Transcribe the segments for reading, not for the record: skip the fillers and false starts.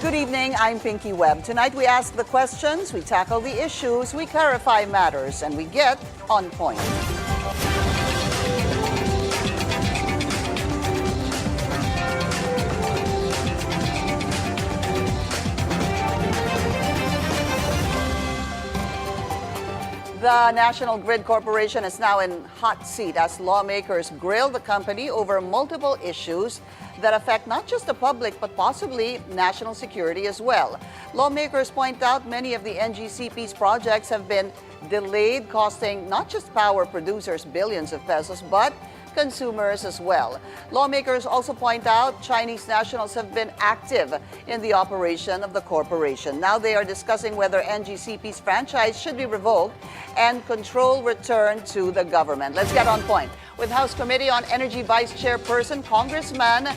Good evening, I'm Pinky Webb. Tonight we ask the questions, we tackle the issues, we clarify matters, and we get on point. The National Grid Corporation is now in hot seat as lawmakers grill the company over multiple issues that affect not just the public but possibly national security as well. Lawmakers point out many of the NGCP's projects have been delayed, costing not just power producers billions of pesos but consumers as well. Lawmakers also point out Chinese nationals have been active in the operation of the corporation. Now they are discussing whether NGCP's franchise should be revoked and control returned to the government. Let's get on point with House Committee on Energy Vice Chairperson, Congressman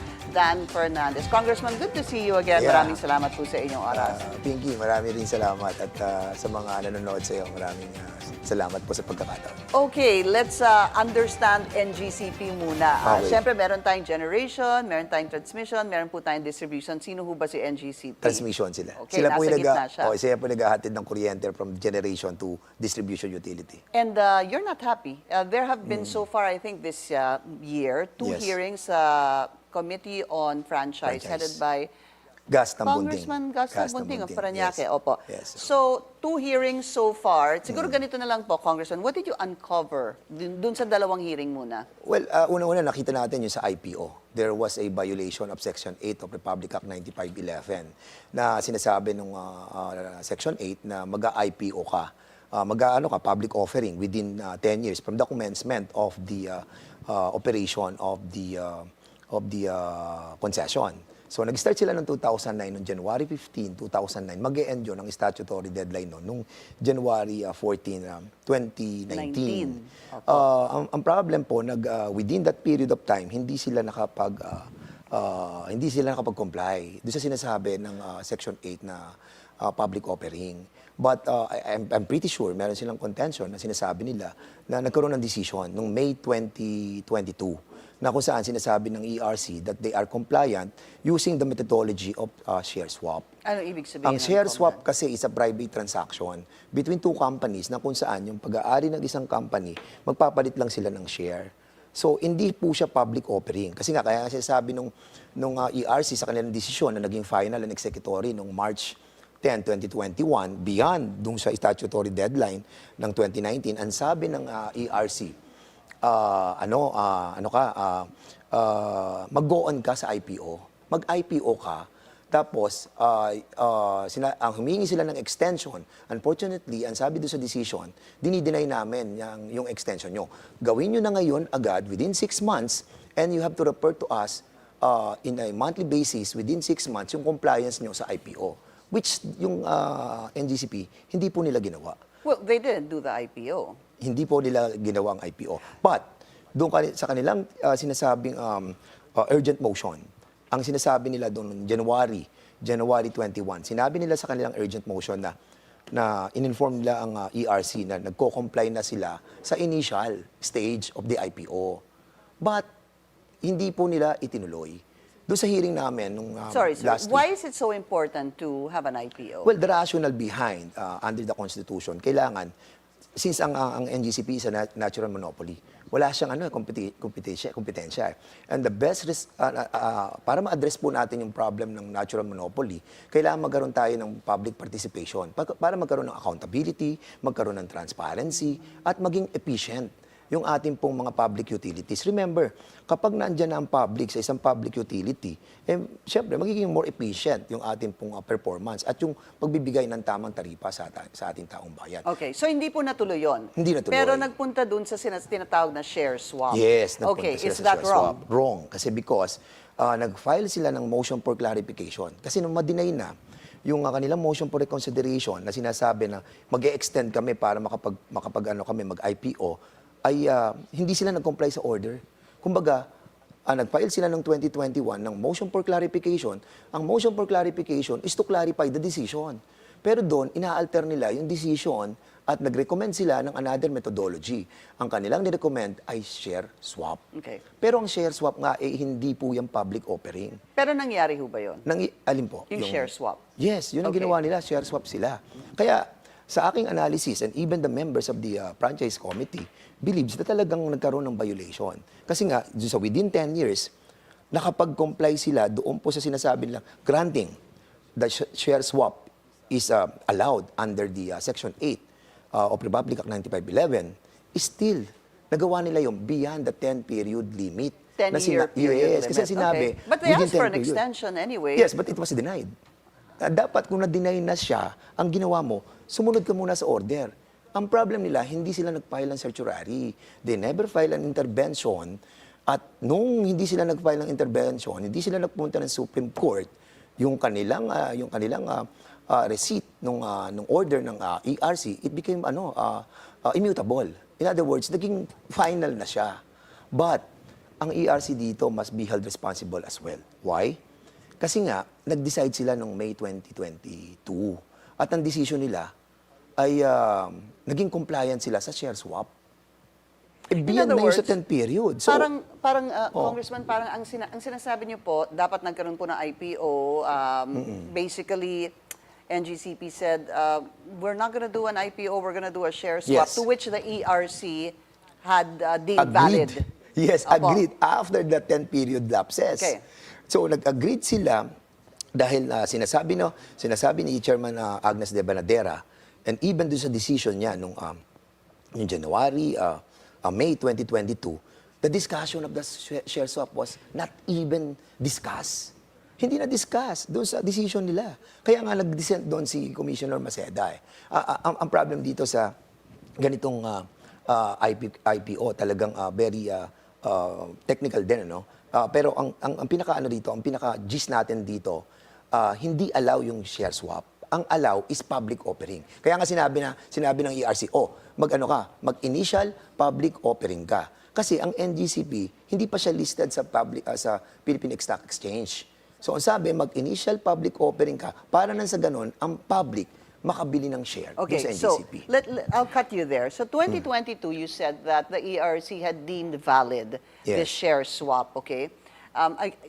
Fernandez. Congressman, good to see you again. Yeah. Maraming salamat po sa inyong oras. Pinky, marami rin salamat at sa mga nanonood sa iyo, maraming salamat po sa pagkakataon. Okay, let's understand NGCP muna. Okay. Siyempre, meron tayong generation, meron tayong transmission, meron po tayong distribution. Sino ho ba si NGCP? Transmission sila. Okay, Sila po nasa gitna siya. sila po naghahatid ng kuryente from generation to distribution utility. And you're not happy. There have been so far, I think this year, two Yes. hearings Committee on Franchise headed by Gas ng Congressman Gas ng Bunting of Parañaque. Yes. Opo. Yes. So, two hearings so far. Siguro ganito na lang po, Congressman. What did you uncover dun sa dalawang hearing muna? Well, una-una nakita natin yung sa IPO. There was a violation of Section 8 of Republic Act 9511 na sinasabi nung Section 8 na mag-IPO ka. Public offering within 10 years from the commencement of the operation of the concession. So, nag-start sila noong 2009, noong January 15, 2009. Mag-e-end yun ang statutory deadline noong January 14, 2019. Ang problem po, within that period of time, hindi sila nakapag-comply. Doon sa sinasabi ng Section 8 na public offering. But I'm pretty sure meron silang contention na sinasabi nila na nagkaroon ng decision noong May 2022 na kung saan sinasabi ng ERC that they are compliant using the methodology of share swap. Ano ibig sabihin? Ang share swap kasi is a private transaction between two companies na kung saan yung pag-aari ng isang company, magpapalit lang sila ng share. So, hindi po siya public offering. Kasi nga, kaya sinasabi nung ERC sa kanilang desisyon na naging final and executory noong March 10, 2021, beyond dun sa statutory deadline ng 2019, ang sabi ng ERC, mag-go on ka sa IPO, mag-IPO ka, tapos humingi sila ng extension. Unfortunately, ang sabi doon sa decision, dinideny namin yung extension nyo. Gawin nyo na ngayon agad within 6 months and you have to report to us in a monthly basis within 6 months yung compliance nyo sa IPO. Which yung NGCP, hindi po nila ginawa. Well, they didn't do the IPO. Hindi po nila ginawa ang IPO. But, doon sa kanilang sinasabing urgent motion, ang sinasabi nila doon January 21, sinabi nila sa kanilang urgent motion na in-inform nila ang ERC na nagko-comply na sila sa initial stage of the IPO. But, hindi po nila itinuloy. Doon sa hearing namin nung last week. Why is it so important to have an IPO? Well, the rationale behind under the Constitution, kailangan, since ang NGCP is a natural monopoly, wala siyang kompetensya. And the best para ma-address po natin yung problem ng natural monopoly, kailangan magkaroon tayo ng public participation para magkaroon ng accountability, magkaroon ng transparency, at maging efficient yung ating pong mga public utilities. Remember, kapag nandyan na ang public sa isang public utility, syempre, magiging more efficient yung ating pong performance at yung pagbibigay ng tamang taripa sa ating taong bayan. Okay, so hindi po natuloy yun? Hindi natuloy. Pero nagpunta dun sa tinatawag na share swap? Yes, nagpunta sila is sa that share wrong? swap. Wrong. Kasi because nag-file sila ng motion for clarification. Kasi nung ma-deny na, yung kanilang motion for reconsideration na sinasabi na mag-e-extend kami para mag-IPO, ay hindi sila nag-comply sa order. Kumbaga, nag-file sila ng 2021 ng motion for clarification. Ang motion for clarification is to clarify the decision. Pero doon, ina-alter nila yung decision at nag-recommend sila ng another methodology. Ang kanilang nirecommend ay share swap. Okay. Pero ang share swap nga, hindi po yung public offering. Pero nangyari ho ba yun? Alin po? Yung share swap? Yes, yun ang Okay. ginawa nila, share swap sila. Kaya sa aking analysis, and even the members of the franchise committee believes na talagang nagkaroon ng violation. Kasi nga, sa within 10 years, nakapag-comply sila doon po sa sinasabi nila, granting the share swap is allowed under the Section 8 of Republic Act 9511, still, nagawa nila yung beyond the 10-period limit. 10-year period yes, kasi limit. sinabi, Okay. But they within asked for 10 an period. extension anyway. Yes, but it was denied. Dapat kung na-deny na siya, ang ginawa mo, sumunod ka muna sa order. Ang problem nila, hindi sila nag-file ng certiorari. They never file an intervention. At nung hindi sila nag-file ng intervention, hindi sila nagpunta ng Supreme Court, yung kanilang receipt nung order ng ERC, it became immutable. In other words, naging final na siya. But ang ERC dito must be held responsible as well. Why? Kasi nga, nag-decide sila noong May 2022. At ang decision nila ay naging compliant sila sa share swap. Beyond na yung sa 10 period. So, Congressman, parang ang sinasabi niyo po, dapat nagkaroon po ng IPO. Basically, NGCP said, we're not going to do an IPO, we're going to do a share swap, Yes. to which the ERC had deemed valid. Yes, Opo. agreed. After the 10-period lapses. Okay. So, nag-agreed sila dahil sinasabi ni Chairman Agnes de Banadera, and even doon sa decision niya nung January, May 2022, the discussion of the share swap was not even discussed. Hindi na discuss doon sa decision nila. Kaya nga nag-dissent doon si Commissioner Maceda. Ang problem dito sa ganitong IPO talagang very technical din, ano? Pero ang pinaka-ano dito, ang pinaka-gist natin dito, hindi allow yung share swap. Ang allow is public offering. Kaya nga sinabi ng ERC, mag-initial public offering ka. Kasi ang NGCP, hindi pa siya listed sa Philippine Stock Exchange. So, ang sabi, mag-initial public offering ka para nang sa ganun, ang public makabili ng share Okay, sa so NGCP. I'll cut you there. So 2022, you said that the ERC had deemed valid the Yes. share swap, okay?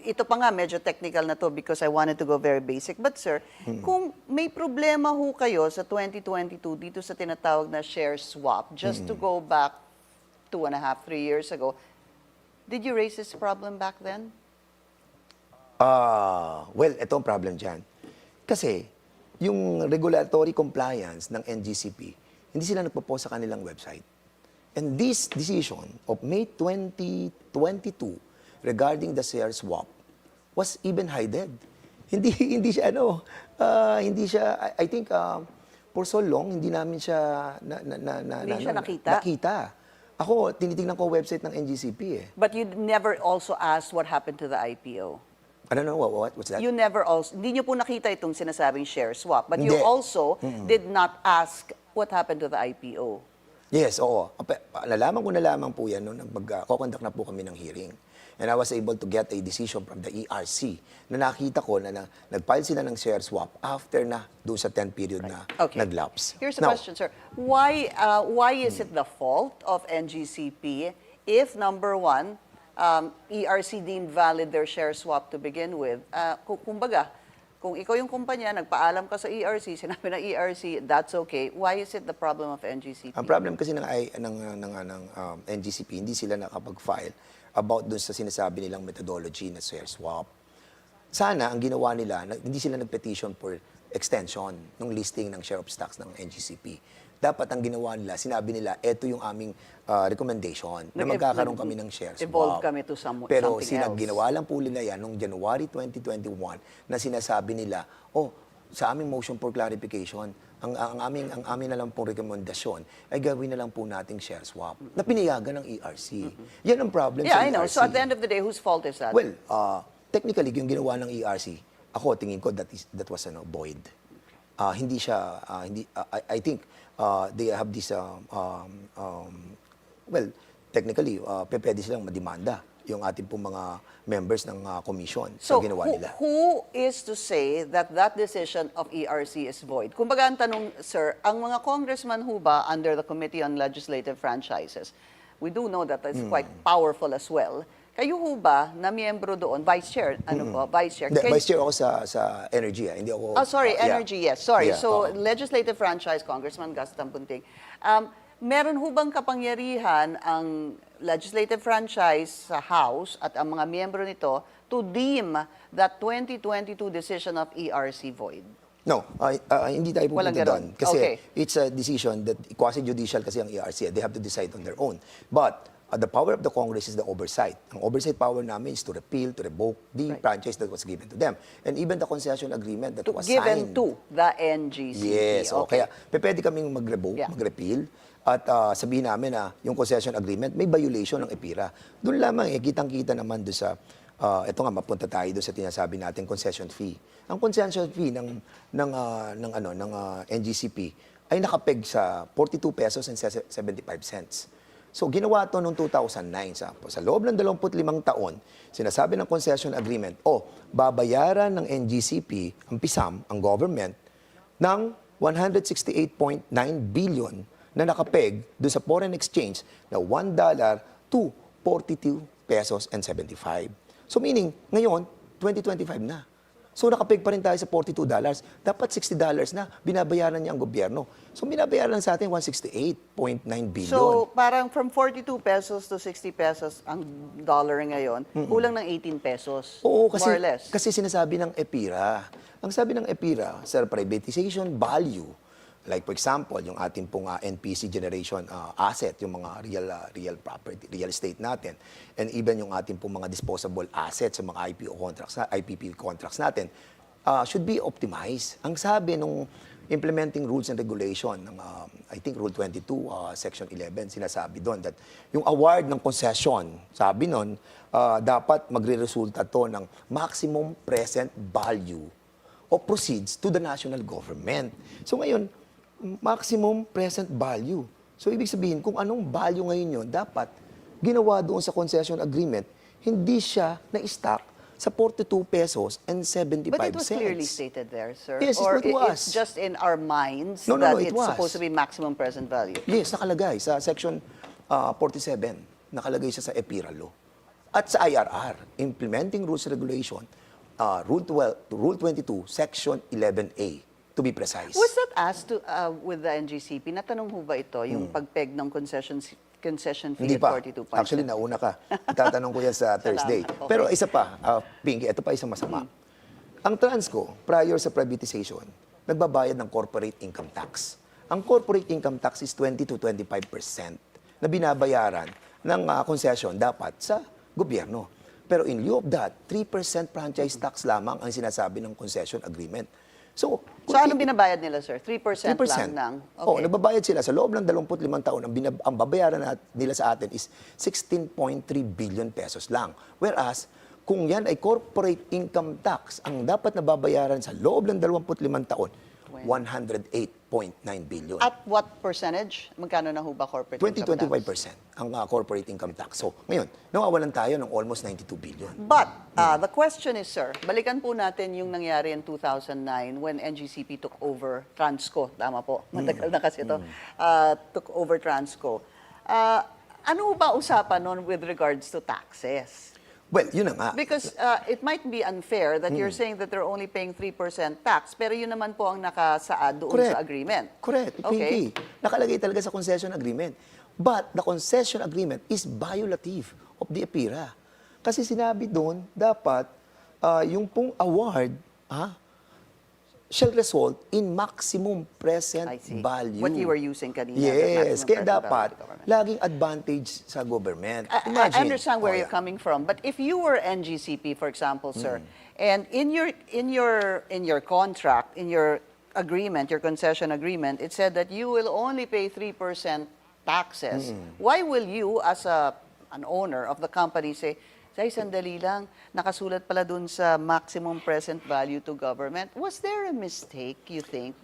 Ito pa nga, medyo technical na to because I wanted to go very basic. But sir, kung may problema ho kayo sa 2022 dito sa tinatawag na share swap, just to go back 2.5, 3 years ago, did you raise this problem back then? Well, ito ang problem dyan. Kasi, yung regulatory compliance ng NGCP, hindi sila nagpo-post sa kanilang website. And this decision of May 2022 regarding the share swap was even hidden. Hindi siya I think for so long hindi namin siya nakita. Ako tinitingnan ko website ng NGCP eh. But you never also asked what happened to the IPO. I don't know what's that? You never also, hindi nyo po nakita itong sinasabing share swap, but you Hindi. also did not ask what happened to the IPO. Yes, oo. Nalaman ko na lamang po yan nung mag-conduct na po kami ng hearing. And I was able to get a decision from the ERC na nakita ko na nag-file sila ng share swap after na doon sa 10 period na nag-lapse. Here's the question, sir. Why is it the fault of NGCP if, number one, ERC deemed valid their share swap to begin with? Kumbaga, kung ikaw yung kumpanya, nagpaalam ka sa ERC, sinabi ng ERC, that's okay. Why is it the problem of NGCP? Ang problem kasi ng NGCP, hindi sila nakapag-file about dun sa sinasabi nilang methodology na share swap. Sana, ang ginawa nila, hindi sila nag-petition for extension ng listing ng share of stocks ng NGCP. Dapat ang ginawa nila, sinabi nila, eto yung aming recommendation na magkakaroon kami ng share swap. Evolve kami to Pero something else. ginawa lang po nila yan noong January 2021 na sinasabi nila, sa aming motion for clarification, ang aming na lang pong rekomendasyon ay gawin na lang po nating share swap na pinayagan ng ERC. Yan ang problem sa ERC. I know. So at the end of the day, whose fault is that? Well, technically, yung ginawa ng ERC, ako tingin ko that was void. Hindi siya, I think they have this, well, technically, pwede silang mademanda yung ating pong mga members ng commission So, sa ginawa nila. who is to say that that decision of ERC is void? Kumbaga ang tanong, sir, ang mga congressman ho ba under the Committee on Legislative Franchises, we do know that it's quite powerful as well. Kayo ho ba na miyembro doon, Vice Chair, ano po, Vice Chair? Hindi, Vice Chair ako sa Energy, hindi ako... Oh, sorry, yeah. Energy, yes. Sorry. Yeah, So, oo. legislative franchise, Congressman Gaston Bunting. Meron ho bang kapangyarihan ang legislative franchise sa House at ang mga miyembro nito to deem that 2022 decision of ERC void? No, hindi tayo Walang pupunta ganon. doon. Kasi Okay. it's a decision that quasi-judicial kasi ang ERC. They have to decide on their own. But the power of the Congress is the oversight. Ang oversight power namin is to repeal, to revoke the franchise that was given to them. And even the concession agreement that was Given signed. to the NGCP. Yes. Okay. Kaya pwede kaming mag-revoke, Yeah. mag-repeal, at sabihin namin na yung concession agreement may violation ng EPIRA. Doon lamang kitang-kita naman doon sa ito nga mapunta tayo doon sa tinasabi natin concession fee. Ang concession fee ng NGCP ay nakapeg sa 42 pesos and 75 cents. So ginawa to noong 2009 sa loob ng 25 taon, sinasabi ng concession agreement, babayaran ng NGCP ang PISAM, ang government ng 168.9 billion na nakapeg doon sa foreign exchange na $1 to 42 pesos and 75. So meaning, ngayon, 2025 na. So nakapeg pa rin tayo sa $42. Dapat $60 na, binabayaran niya ang gobyerno. So binabayaran sa atin 168.9 billion. So, parang from 42 pesos to 60 pesos ang dollar ngayon, kulang ng 18 pesos, Oo, more or less. kasi sinasabi ng EPIRA. Ang sabi ng EPIRA, sa privatization value, like for example, yung ating pong NPC generation asset, yung mga real property, real estate natin, and even yung ating pong mga disposable assets, yung mga IPP contracts natin, should be optimized. Ang sabi nung implementing rules and regulation ng I think Rule 22, Section 11, sinasabi doon that yung award ng concession, sabi nun, dapat magre-resulta to ng maximum present value of proceeds to the national government. So ngayon, maximum present value. So ibig sabihin, kung anong value ngayon yun, dapat ginawa doon sa concession agreement, hindi siya na-stock sa 42 pesos and 75 cents. But it was clearly stated there, sir? Yes, or it was. it's just in our minds No, that it it's was. supposed to be maximum present value? Yes, nakalagay sa Section 47. Nakalagay siya sa EPIRA law. At sa IRR, Implementing Rules and Regulation, Rule 22, Section 11A, to be precise. Was that asked to, with the NGCP? Natanong ho ba ito, yung pagpeg ng concession fee Hindi at pa. 42 pesos? Actually, nauna ka. Itatanong ko yan sa Thursday. Okay. Pero isa pa, Pinky, ito pa isang masama. Ang Transco, prior sa privatization, nagbabayad ng corporate income tax. Ang corporate income tax is 20 to 25% na binabayaran ng concession dapat sa gobyerno. Pero in lieu of that, 3% franchise tax lamang ang sinasabi ng concession agreement. So anong binabayad nila, sir? 3%, lang ng... Okay. Nagbabayad sila sa loob ng 25 taon. Ang babayaran nila sa atin is 16.3 billion pesos lang. Whereas, kung yan ay corporate income tax, ang dapat na babayaran sa loob ng 25 taon, 108.9 billion. At what percentage? Magkano na ho ba corporate income tax? 20-25% ang corporate income tax. So, ngayon, nawawalan tayo ng almost 92 billion. But the question is, sir, balikan po natin yung nangyari in 2009 when NGCP took over Transco. Tama po, matagal na kasi ito. Took over Transco. Ano ba usapan nun with regards to taxes? Well, yun na nga. Because it might be unfair that you're saying that they're only paying 3% tax, pero yun naman po ang nakasaad doon sa agreement. Correct. Okay. Pinky. Nakalagay talaga sa concession agreement. But the concession agreement is violative of the EPIRA. Kasi sinabi doon, dapat yung pong award shall result in maximum present I see. value. What you were using kanina. Yes. maximum Kaya present dapat, value to government. laging advantage sa government. I understand where you're coming from, but if you were NGCP, for example, sir, and in your contract, in your agreement, your concession agreement, it said that you will only pay 3% taxes. Why will you, as an owner of the company, say, sandali lang, nakasulat pala dun sa maximum present value to government? Was there a mistake, you think?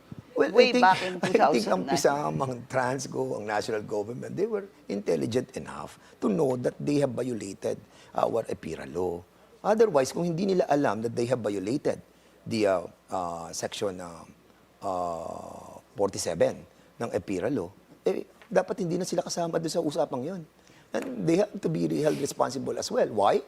Well, way back in I think 2009. ang PISAM, ang Transco, ang national government, they were intelligent enough to know that they have violated our EPIRA law. Otherwise, kung hindi nila alam that they have violated the section 47 ng EPIRA law, dapat hindi na sila kasama doon sa usapang yon. And they have to be held responsible as well. Why?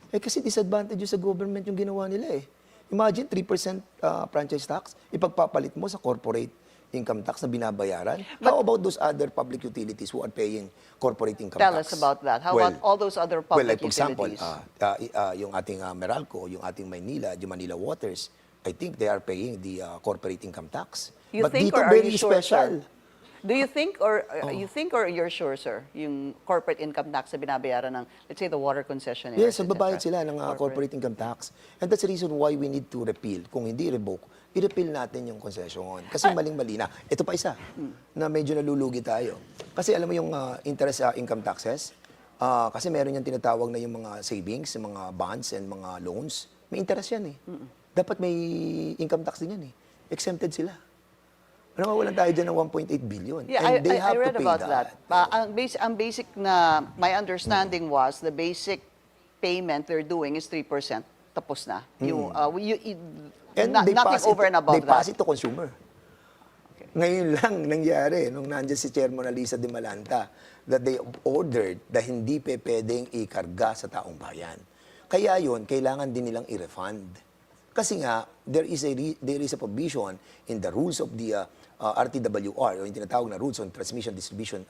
Kasi disadvantage sa government yung ginawa nila eh. Imagine 3% franchise tax, ipagpapalit mo sa corporate income tax na binabayaran. How about those other public utilities who are paying corporate income Tell tax? us about that. How about all those other public like for example, utilities? yung ating Meralco, yung ating Maynila, yung Manila Waters, I think they are paying the corporate income tax. You But think, dito or are very you sure, special. sir? Do you think or you're sure, sir, yung corporate income tax na binabayaran ng, let's say, the water concessionaires? Yes, et nagbabayad cetera, sila ng corporate income tax. And that's the reason why we need to repeal. Kung hindi revoke, i-repeal natin yung concession. Kasi maling-mali na. Ito pa isa, na medyo nalulugi tayo. Kasi alam mo yung interest income taxes, kasi meron yung tinatawag na yung mga savings, yung mga bonds and mga loans, may interest yan eh. Dapat may income tax din yan eh. Exempted sila. Nawawalan tayo dyan ng 1.8 billion. Yeah, and they have I read to pay about that. Ang basic na, my understanding was, the basic payment they're doing is 3%. Tapos na. And Nothing over and above they pass that. it to consumer. Ngayon lang nangyari, nung nandiyan si Chairman Alisa de Malanta, that they ordered na hindi pwedeng ikarga sa taong bayan. Kaya yun, kailangan din nilang i-refund. Kasi nga, there is a provision in the rules of the RTWR, o yung tinatawag na rules on transmission, distribution,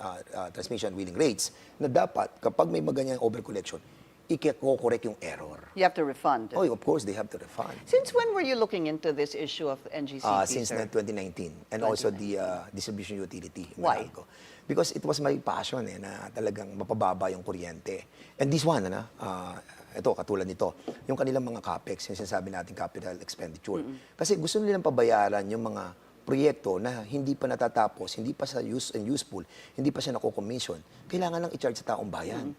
transmission wheeling rates, na dapat, kapag may maganyang overcollection, i-correct yung error. You have to refund. Oh, of course, they have to refund. Since when were you looking into this issue of NGCP, Since sir? 2019, and also the distribution utility. Why? Meralco. Because it was my passion na talagang mapababa yung kuryente. And this one, ito, katulad nito, yung kanilang mga CAPEX, yung sinasabi natin capital expenditure. Kasi gusto nilang pabayaran yung mga proyekto na hindi pa natatapos, hindi pa sa use and useful, hindi pa siya nako-commission. Kailangan lang i-charge sa taong bayan.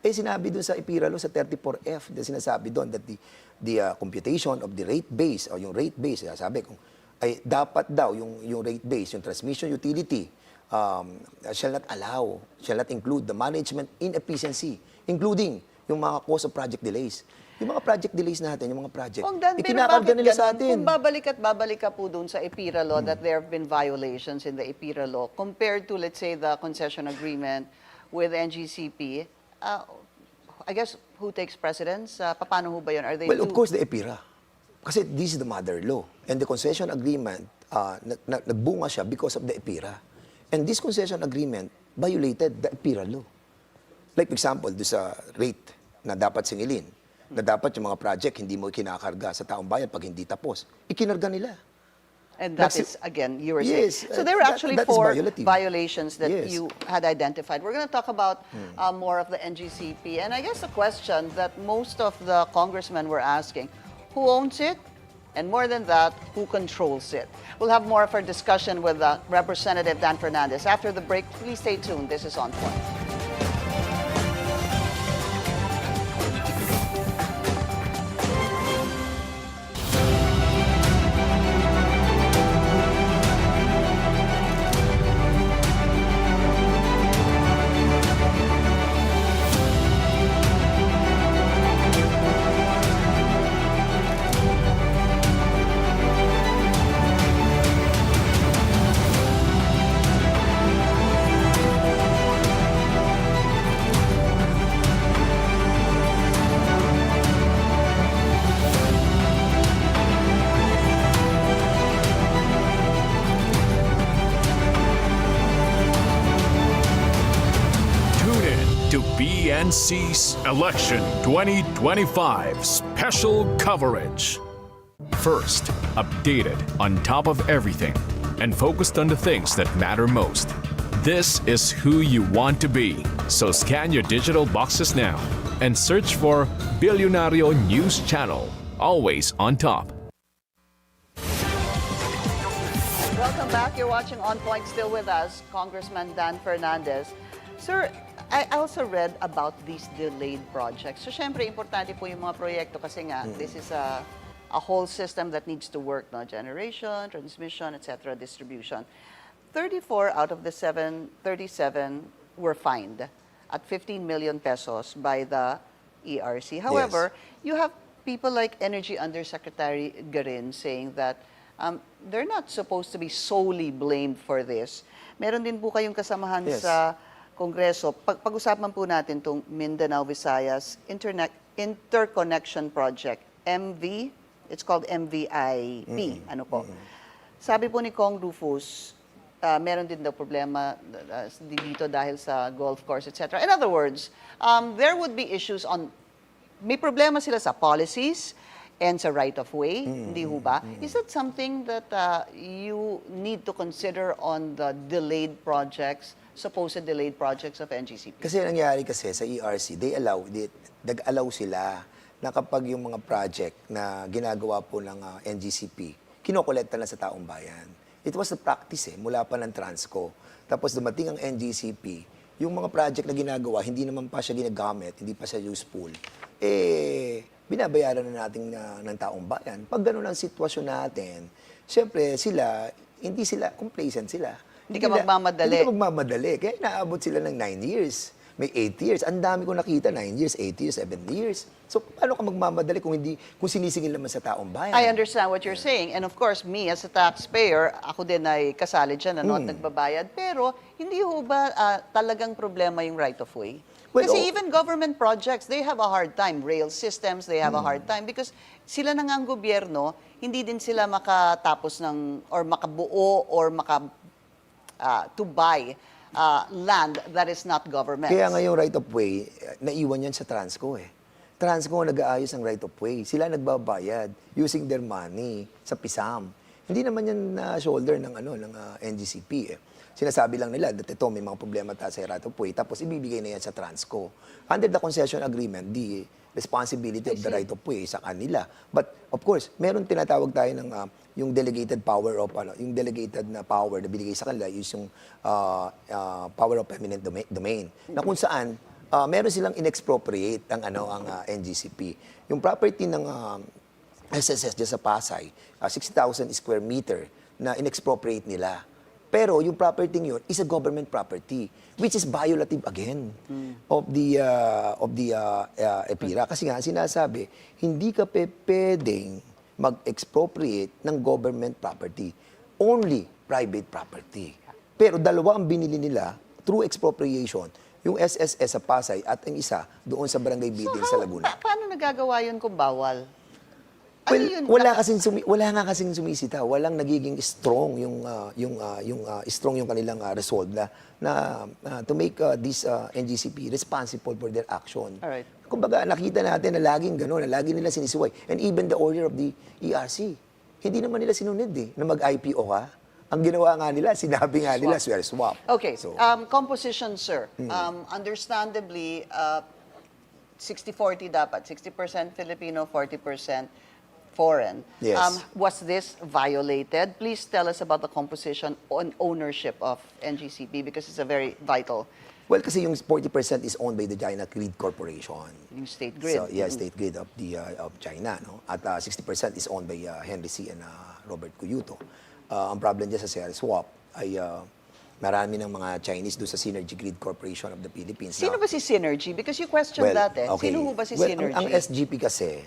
Sinabi doon sa EPIRA law, sa 34F, sinasabi doon that the computation of the rate base, o yung rate base, sabi kung ay dapat daw yung rate base, yung transmission utility, shall not include the management inefficiency, including yung mga cause of project delays. Yung mga project delays natin, yung mga project, ipinakarga nila sa atin. Kung babalik ka po dun sa EPIRA law that there have been violations in the EPIRA law compared to, let's say, the concession agreement with NGCP, I guess, who takes precedence? Paano ho ba yun? Are they Well, of course, the EPIRA. Kasi this is the mother law. And the concession agreement, nagbunga siya because of the EPIRA. And this concession agreement violated the EPIRA law. Like, for example, doon sa rate na dapat singilin, na dapat yung mga project hindi mo kinakarga sa taong bayan pag hindi tapos, ikinarga nila. And that is, again, you were Yes, saying. So there were actually that is four violative. violations that Yes. you had identified. We're going to talk about more of the NGCP. And I guess the question that most of the congressmen were asking, who owns it? And more than that, who controls it? We'll have more of our discussion with Representative Dan Fernandez. After the break, please stay tuned. This is On Point. PNC's Election 2025 special coverage. First, updated, on top of everything, and focused on the things that matter most. This is who you want to be. So scan your digital boxes now and search for Billionario News Channel. Always on top. Welcome back. You're watching On Point. Still with us, Congressman Dan Fernandez. Sir, I also read about these delayed projects. So, syempre, importante po yung mga proyekto kasi nga, this is a a whole system that needs to work, no? Generation, transmission, etc., distribution. 34 out of the 737 were fined at 15 million pesos by the ERC. However, you have people like Energy Undersecretary Garin saying that they're not supposed to be solely blamed for this. Meron din po kayong kasamahan sa Kongreso. Pag-usapan po natin itong Mindanao Visayas Interconnection Project, MV, it's called MVIP. Ano po? Sabi po ni Kong Rufus, meron din daw problema dito dahil sa golf course, etc. In other words, there would be issues on, may problema sila sa policies and sa right-of-way, hindi ho ba? Is that something that you need to consider on the delayed projects, supposed delayed projects of NGCP? Kasi nangyari kasi sa ERC, nag-allow sila na kapag yung mga project na ginagawa po ng NGCP, kinokolekta na sa taong bayan. It was the practice mula pa ng Transco. Tapos dumating ang NGCP, yung mga project na ginagawa, hindi naman pa siya ginagamit, hindi pa siya useful, binabayaran na natin ng taong bayan. Pag gano'n ang sitwasyon natin, siyempre hindi sila, complacent sila. Hindi ka magmamadali. Hindi ka magmamadali. Kaya inaabot sila ng 9 years. May 8 years. Ang dami ko nakita, 9 years, 8 years, 7 years. So, paano ka magmamadali kung sinisingil naman sa taong bayan? I understand what you're saying. And of course, me as a taxpayer, ako din ay kasali dyan, at nagbabayad. Pero, hindi ho ba talagang problema yung right-of-way? Well, Kasi even government projects, they have a hard time. Rail systems, they have a hard time because sila na nga ang gobyerno, hindi din sila makatapos or makabuo or to buy land that is not government. Kaya ngayong right-of-way, naiwan yan sa Transco Transco ang nag-aayos ng right-of-way. Sila nagbabayad using their money sa PISAM. Hindi naman yan shoulder ng NGCP Sinasabi lang nila that ito may mga problema tayo sa right-of-way, tapos ibibigay na yan sa Transco. Under the concession agreement, the responsibility of the right-of-way sa kanila. But of course, meron tinatawag tayo ng yung delegated power of yung delegated na power na binigay sa kanila is yung power of eminent domain. Na kung saan meron silang inexpropriate ang NGCP. Yung property ng SSS dyan sa Pasay, 60,000 square meter na inexpropriate nila. Pero yung property yun is a government property, which is violative again of the EPIRA. Kasi nga, sinasabi, hindi ka pwedeng mag-expropriate ng government property. Only private property. Pero dalawa ang binili nila through expropriation. Yung SSS sa Pasay at ang isa doon sa Barangay Bitil sa Laguna. Paano nagagawa yun kung bawal? Well, wala nga kasing sumisita, walang nagiging strong strong yung kanilang resolve na to make this NGCP responsible for their action. Alright. Kumbaga nakita natin na laging gano'n, na lagi nila sinisuway. And even the order of the ERC, hindi naman nila sinunod na mag-IPO ka. Ang ginawa nga nila, sinabi nga nila, swear swap. Okay, So, composition, sir. Understandably, 60-40 dapat, 60% Filipino, 40% foreign. Yes. Was this violated? Please tell us about the composition on ownership of NGCP because it's a very vital. well, kasi yung 40% is owned by the China Grid Corporation. Yung state grid. So, yeah, state grid of China. No? At 60% is owned by Henry C. and Robert Cuyuto. Ang problem dyan sa share swap ay marami ng mga Chinese doon sa Synergy Grid Corporation of the Philippines. Sino ba si Synergy? Because you questioned that okay. Sino ba si Well, Synergy? ang SGP kasi,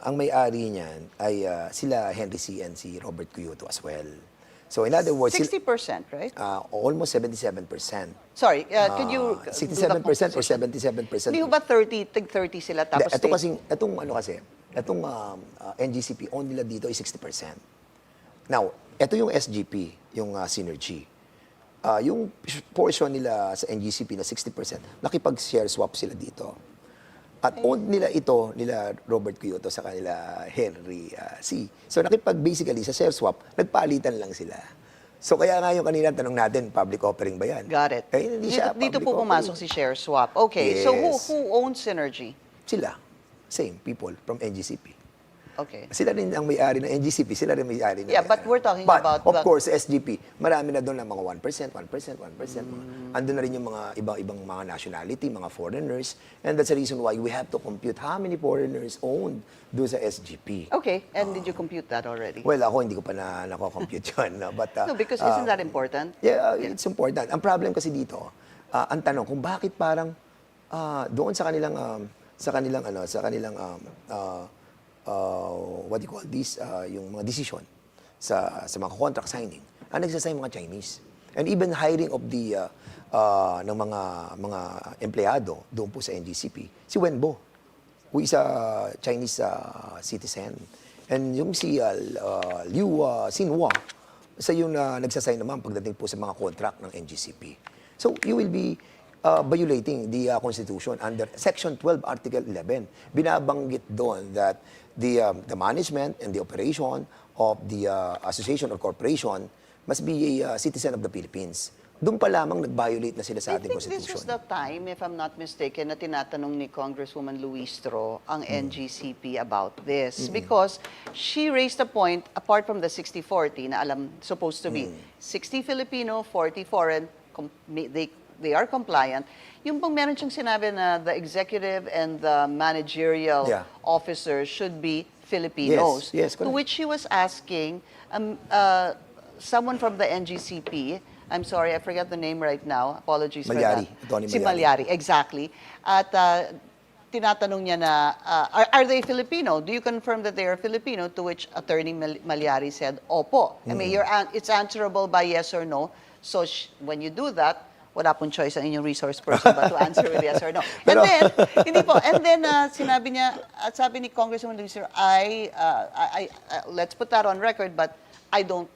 ang may-ari niyan ay sila Henry C. and si Robert Cuyuto as well. So in other words, 60%, right? almost 77%. Sorry, could you... 67% or 77%. Hindi ho ba 30 sila tapos Ito kasi, itong NGCP, own nila dito is 60%. Now, ito yung SGP, yung Synergy. Yung portion nila sa NGCP na 60%, nakipag-share swap sila dito. At owned nila ito, nila Robert Cuyuto sa kanila Henry C. So basically sa share swap, nagpalitan lang sila. So kaya nga yung kanina tanong natin, public offering ba yan? Got it. Eh, hindi siya Dito public po pumasok si share swap. Okay, Yes. so who owns Synergy? Sila, same people from NGCP. Okay. Sila rin ang may-ari ng NGCP, sila rin may-ari ng... Yeah, but we're talking But, about of the- course, SGP, marami na doon ng mga 1%. Andun na rin yung mga ibang mga nationality, mga foreigners. And that's the reason why we have to compute how many foreigners owned doon sa SGP. Okay, and did you compute that already? Well, ako hindi ko pa nako-compute yun. No? But, No, because isn't that important? Yeah, it's important. Ang problem kasi dito, ang tanong kung bakit parang doon sa kanilang what do you call this, yung mga decision sa mga contract signing, ang nagsasign mga Chinese. And even hiring of the ng mga empleyado doon po sa NGCP, si Wenbo, who is a Chinese citizen. And yung si Liu Xinhua, sa yung nagsasign naman pagdating po sa mga contract ng NGCP. So you will be violating the Constitution under Section 12, Article 11. Binabanggit doon that the management and the operation of the association or corporation must be a citizen of the Philippines. Doon pa lamang nag-violate na sila sa ating I think this Constitution. was the time, if I'm not mistaken, na tinatanong ni Congresswoman Luistro ang NGCP about this. Because she raised a point, apart from the 60-40, na supposed to be 60 Filipino, 40 foreign, they are compliant. Yung pang meron siyang sinabi na the executive and the managerial officers should be Filipinos. Yes, to correct. which she was asking someone from the NGCP, I'm sorry, I forget the name right now. Apologies Malyari, for that. Tony Si Malyari. Malyari, exactly. At tinatanong niya na, are they Filipino? Do you confirm that they are Filipino? To which Attorney Malyari said, opo. I mean, it's answerable by yes or no. So when you do that, wala pong choice ang inyong resource person but to answer with yes or no. And then, hindi po. And then, sinabi niya, at sabi ni Congressman Luistro, let's put that on record, but I don't,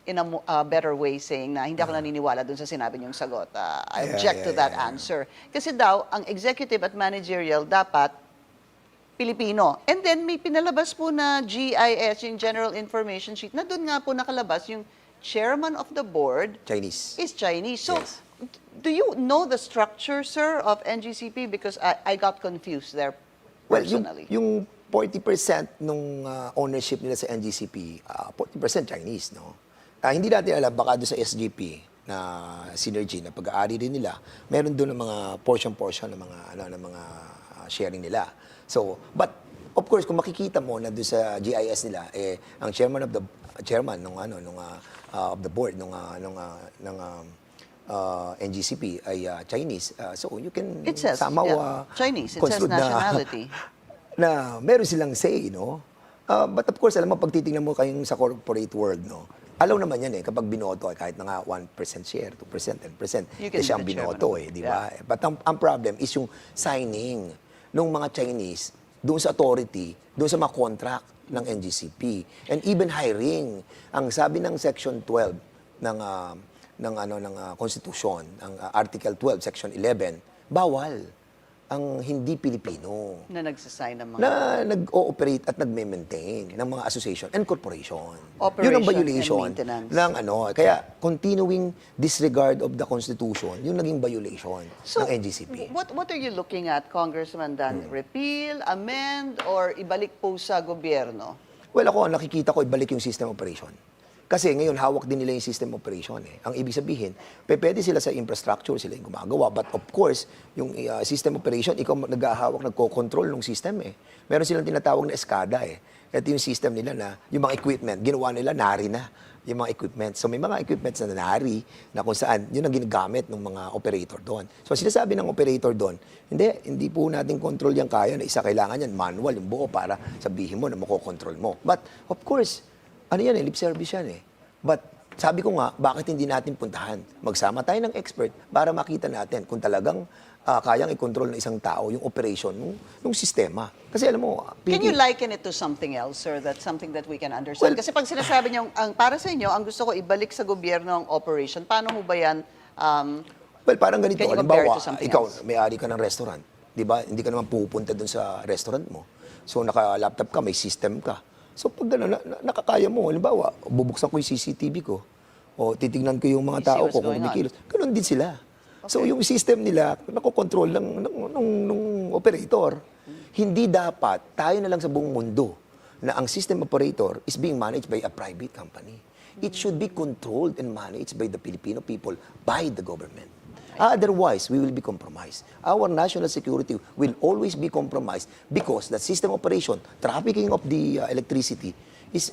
in a better way, saying na hindi ako naniniwala dun sa sinabi niyong sagot. I object to that answer. Kasi daw, ang executive at managerial dapat Pilipino. And then, may pinalabas po na GIS, yung General Information Sheet, na dun nga po nakalabas yung chairman of the board Chinese. is Chinese. So, Yes. do you know the structure, sir, of NGCP? Because I got confused there Well, personally. yung 40% nung ownership nila sa NGCP, 40% Chinese, no? Hindi natin alam, baka doon sa SGP na synergy, na pag-aari rin nila, meron doon ng mga portion ng mga sharing nila. So, but of course, kung makikita mo na doon sa GIS nila, ang chairman of the board ng NGCP ay Chinese. So you can It says, somehow Chinese. It says conclude nationality. na meron silang say, no? But of course, alam mo, pag titingnan mo kayong sa corporate world, no? Alaw naman yan kahit binoto, kahit na nga 1% share, 2%, 10%, You can siyang be the binoto, chairman. di ba? But ang problem is yung signing ng mga Chinese doon sa authority, doon sa mga contract ng NGCP, and even hiring. Ang sabi ng Section 12 ng Constitution, ang Article 12, Section 11, bawal ang hindi Pilipino Na nagsasign ng mga... na nag-ooperate at nagme-maintain ng mga association and corporation. Operation Yun ang violation and maintenance. ng kaya continuing disregard of the Constitution, yung naging violation ng NGCP. What are you looking at, Congressman Dan? Repeal, amend, or ibalik po sa gobyerno? Well, ako, nakikita ko ibalik yung system operation. Kasi ngayon, hawak din nila yung system operation. Ang ibig sabihin, pwede sila sa infrastructure, sila yung gumagawa. But of course, yung system operation, ikaw nag-ahawak, nagko-control ng system. Meron silang tinatawag na eskada. Ito yung system nila na, yung mga equipment, ginawa nila, nari na yung mga equipment. So may mga equipments na nari na kung saan, yun ang ginagamit ng mga operator doon. So sinasabi ng operator doon, hindi po natin control yung kaya na isa. Kailangan yan, manual, yung buo para sabihin mo na makokontrol mo. But of course, lip service yan But sabi ko nga, bakit hindi natin puntahan? Magsama tayo ng expert para makita natin kung talagang kayang i-control ng isang tao yung operation ng sistema. Kasi alam mo, Can you liken it to something else, sir? That's something that we can understand. Well, Kasi pag sinasabi niyo, para sa inyo, ang gusto ko ibalik sa gobyerno ang operation, paano ho ba yan? well, parang ganito. Can you compare it Halimbawa, to something ikaw, else? may-ari ka ng restaurant. Di ba? Hindi ka naman pupunta dun sa restaurant mo. So, naka-laptop ka, may system ka. So, pag nakakaya mo, halimbawa, bubuksan ko yung CCTV ko, o titignan ko yung mga You see tao what's ko kung going on. kumikilos. Ganun din sila. So, yung system nila, nakokontrol ng operator. Hindi dapat tayo na lang sa buong mundo na ang system operator is being managed by a private company. It should be controlled and managed by the Filipino people, by the government. Otherwise, we will be compromised. Our national security will always be compromised because the system operation, trafficking of the electricity is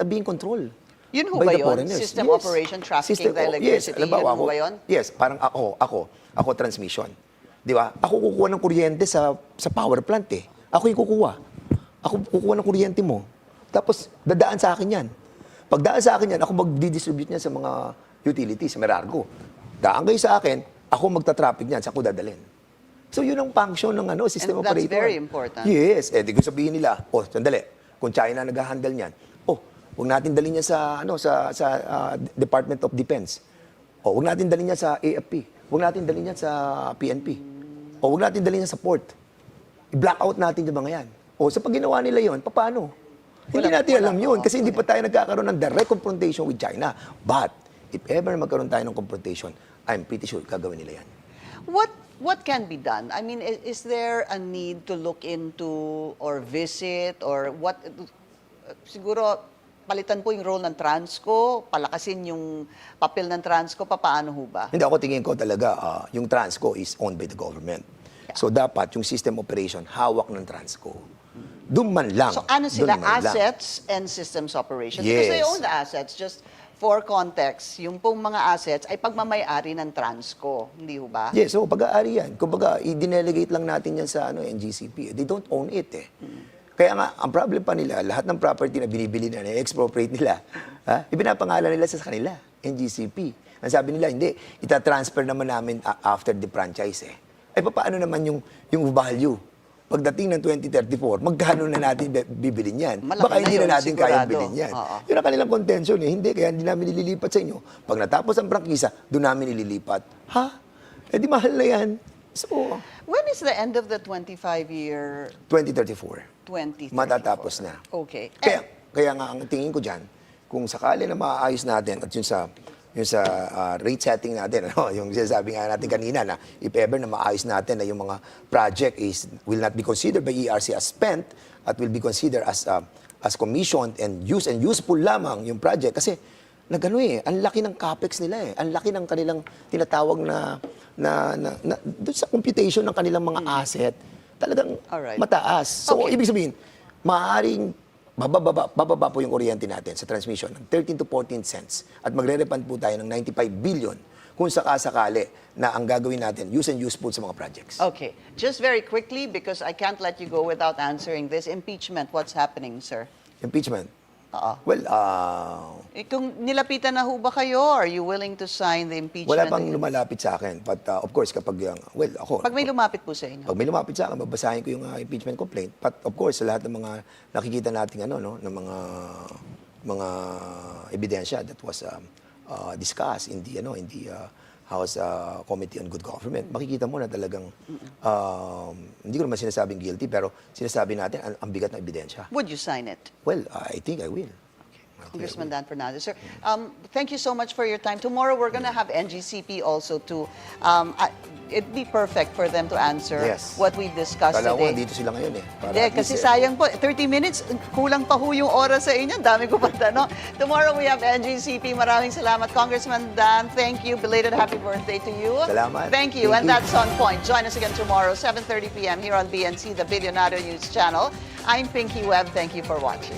being controlled. Yun ho by ba the yun? foreigners. System Yes. operation, trafficking the electricity. Yes, alam Yun ho ako, ba yun? yes, parang ako transmission. Di ba? Ako kukuha ng kuryente sa power plant eh. Ako yung kukuha. Ako kukuha ng kuryente mo. Tapos, dadaan sa akin yan. Pag daan sa akin yan, ako mag-distribute niyan sa mga utilities, sa Merargo. Daan kayo sa akin, ako magta-traffic niyan, sa ako dadalhin. So, yun ang function ng system And that's operator. very important. Yes. Di ko sabihin nila, sandali, kung China nag-handle niyan, huwag natin dalhin niya sa Department of Defense. Huwag natin dalhin niya sa AFP. Huwag natin dalhin niya sa PNP. Huwag natin dalhin niya sa port. I-blackout natin yung mga yan. Sa pag ginawa nila yon, paano? Hindi natin alam yun kasi hindi pa tayo nagkakaroon ng direct confrontation with China. But, if ever magkaroon tayo ng confrontation, I'm pretty sure gagawin nila yan. What can be done? I mean, is there a need to look into or visit or what? Siguro, palitan po yung role ng Transco, palakasin yung papel ng Transco, paano ho ba? Hindi, ako tingin ko talaga, yung Transco is owned by the government. Yeah. So, dapat yung system operation, hawak ng Transco. Doon man lang. So, ano sila? Doon man Assets and systems operation? Yes. Because they own the assets. Just for context, yung pong mga assets ay pagmamayari ng Transco. Hindi ho ba? Yes, so pag-aari yan. Kumbaga, i-delegate lang natin yan sa NGCP. They don't own it eh. Kaya nga, ang problem pa nila, lahat ng property na binibili na, expropriate nila, ipinapangalan nila sa kanila, NGCP. Ang sabi nila, hindi, itatransfer naman namin after the franchise eh. Ay, paano naman yung value? Pagdating ng 2034, magkano na natin bibilin yan? Malaki Baka hindi na yun, na natin sigurado. kayang bilhin yan. Yun ang kanilang contention eh. Hindi, kaya hindi namin nililipat sa inyo. Pag natapos ang prangkisa, doon namin nililipat. Ha? Eh di mahal na yan. So, when is the end of the 25-year 2034. 2034? Matatapos na. Okay. Kaya nga ang tingin ko dyan, kung sakali na maayos natin at yun sa rate setting natin, yung sinasabi nga natin kanina na if ever na maayos natin na yung mga project will not be considered by ERC as spent at will be considered as commissioned and useful lamang yung project. Kasi ang laki ng capex nila eh. Ang laki ng kanilang tinatawag na doon sa computation ng kanilang mga asset, talagang mataas. So, ibig sabihin, maaaring bababa po yung kuryente natin sa transmission ng 13 to 14 cents at magre-refund po tayo ng 95 billion kung sakasakali na ang gagawin natin, use and useful sa mga projects. Okay. Just very quickly, because I can't let you go without answering this. Impeachment, what's happening, sir? Impeachment? Well, kung nilapitan na ho ba kayo, are you willing to sign the impeachment? wala pang lumalapit sa akin. But of course, kapag ako... Pag may lumapit po sa inyo? Pag may lumapit sa akin, babasahin ko yung impeachment complaint. But of course, sa lahat ng mga nakikita nating ng mga ebidensya that was discussed in the House Committee on Good Government, makikita mo na talagang hindi ko naman sinasabing guilty, pero sinasabi natin ang bigat ng ebidensya. Would you sign it? Well, I think I will. Congressman Dan Fernandez. Sir, thank you so much for your time. Tomorrow, we're going to have NGCP also to, it'd be perfect for them to answer what we've discussed Kala ko today. dito sila ngayon eh. Hindi, kasi sayang po, 30 minutes, kulang pa ho yung oras sa inyo. Dami ko pa tanong. Tomorrow, we have NGCP. Maraming salamat. Congressman Dan, thank you. Belated happy birthday to you. Salamat. Thank you. And that's On Point. Join us again tomorrow, 7:30 p.m. here on BNC, the Billionaire News Channel. I'm Pinky Webb. Thank you for watching.